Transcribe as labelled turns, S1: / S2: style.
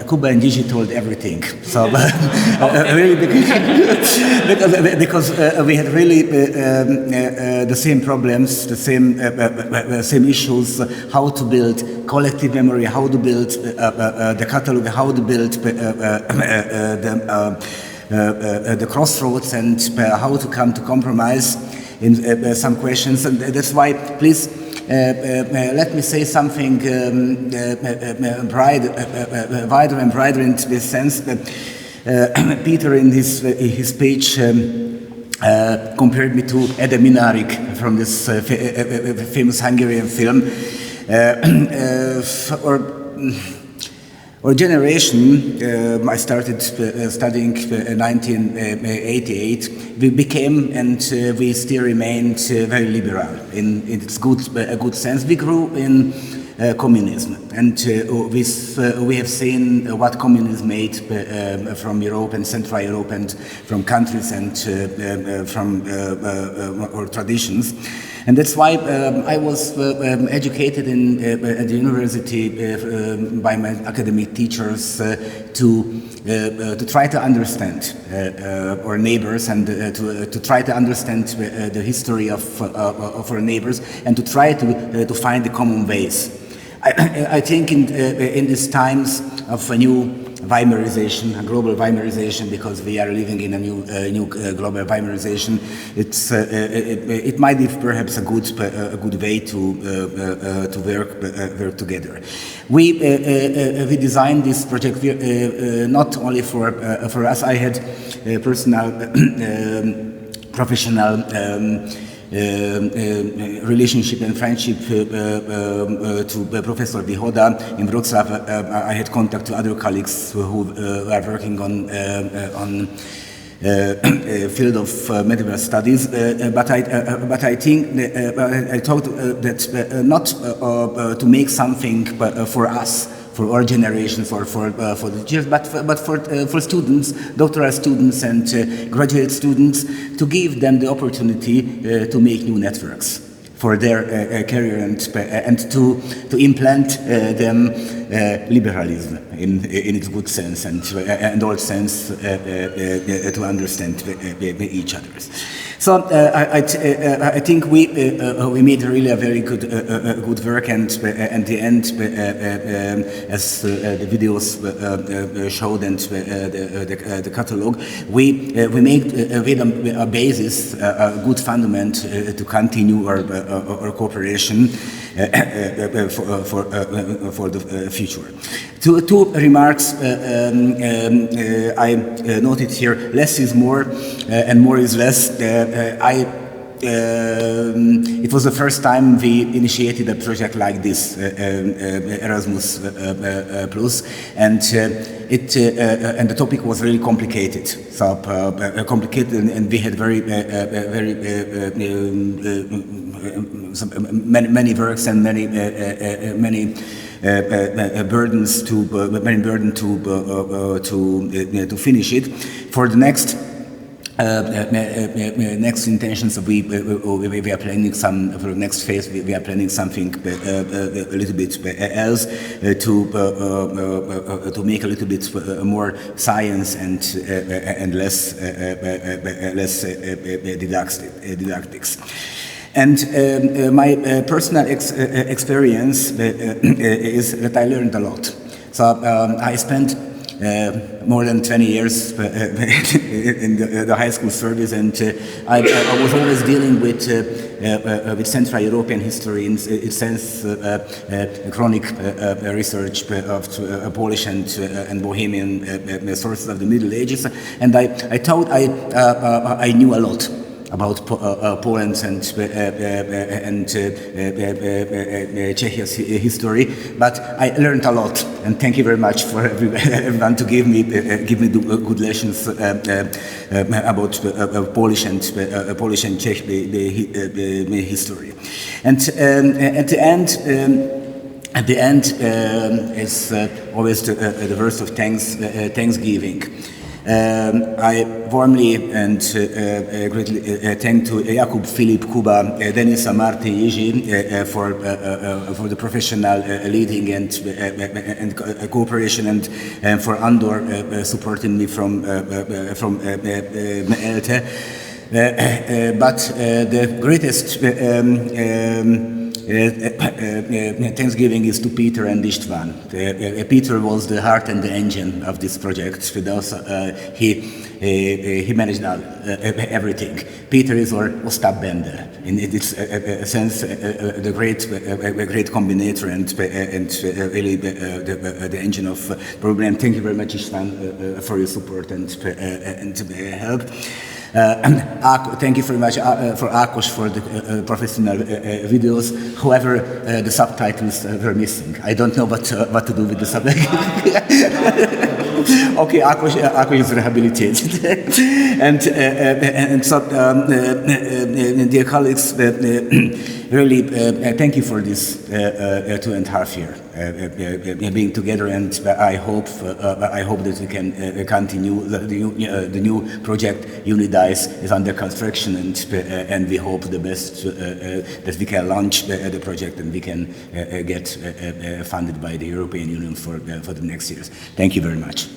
S1: Cuba and digital everything. So really, because we had really the same problems, the same issues: how to build collective memory, how to build the catalog, how to build the crossroads, and how to come to compromise in some questions. And that's why, please. Let me say something wider and brighter in this sense. Peter, in his speech, compared me to Ede Minarik from this famous Hungarian film. Our generation, I started studying in 1988, we became and we still remained very liberal in its good sense. We grew in communism, and we have seen what communism made from Europe and Central Europe and from countries and from our traditions. And that's why I was educated at the university by my academic teachers to try to understand our neighbors and to try to understand the history of our neighbors and to try to find the common ways. I think in these times of a new Weimarization, a global Weimarization, because we are living in a new global Weimarization. It might be perhaps a good way to work together. We designed this project not only for us. I had personal, professional. Relationship and friendship to Professor Vihoda in Wrocław. I had contact to other colleagues who are working on field of medieval studies, but I think I thought that not to make something for us, for our generations, or for the years, but for students, doctoral students and graduate students, to give them the opportunity to make new networks for their career and to implant them liberalism in its good sense and old sense to understand each other. So I think we made really a very good work, and at the end, as the videos showed and the catalog, we made a basis, a good fundament to continue our cooperation for the future. Two remarks I noted here: less is more, and more is less. It was the first time we initiated a project like this, Erasmus Plus, and the topic was really complicated. So complicated, and we had many works and many burdens to finish it. For the next intentions, we are planning some for the next phase. We are planning something a little bit else to make a little bit more science and less didactics. And my personal experience is that I learned a lot. So I spent more than 20 years in the high school service, and I was always dealing with Central European history in its sense, chronic research of Polish and Bohemian sources of the Middle Ages, and I thought I knew a lot about Poland's and Czechia's history, but I learned a lot, and thank you very much for everyone to give me good lessons about Polish and Czech history. And at the end is always the verse of Thanksgiving. I warmly and greatly thank to Jakub, Filip, Kuba, Denisa, Marty, Jiří for the professional leading and cooperation, and for Andor supporting me from ELTE. But the greatest thanksgiving is to Peter and István. Peter was the heart and the engine of this project. With us, he managed everything. Peter is our Ostabende, in its sense, the great combinator and really the engine of the program. Thank you very much, István, for your support and help. Thank you very much for Ákos for the professional videos. However, the subtitles were missing. I don't know what to do with the subtitles. Okay, Ákos is rehabilitated. And so, dear colleagues, really thank you for this 2.5 years being together, and I hope that we can continue. The new project Unidice is under construction, and we hope the best that we can launch the project and we can get funded by the European Union for the next years. Thank you very much.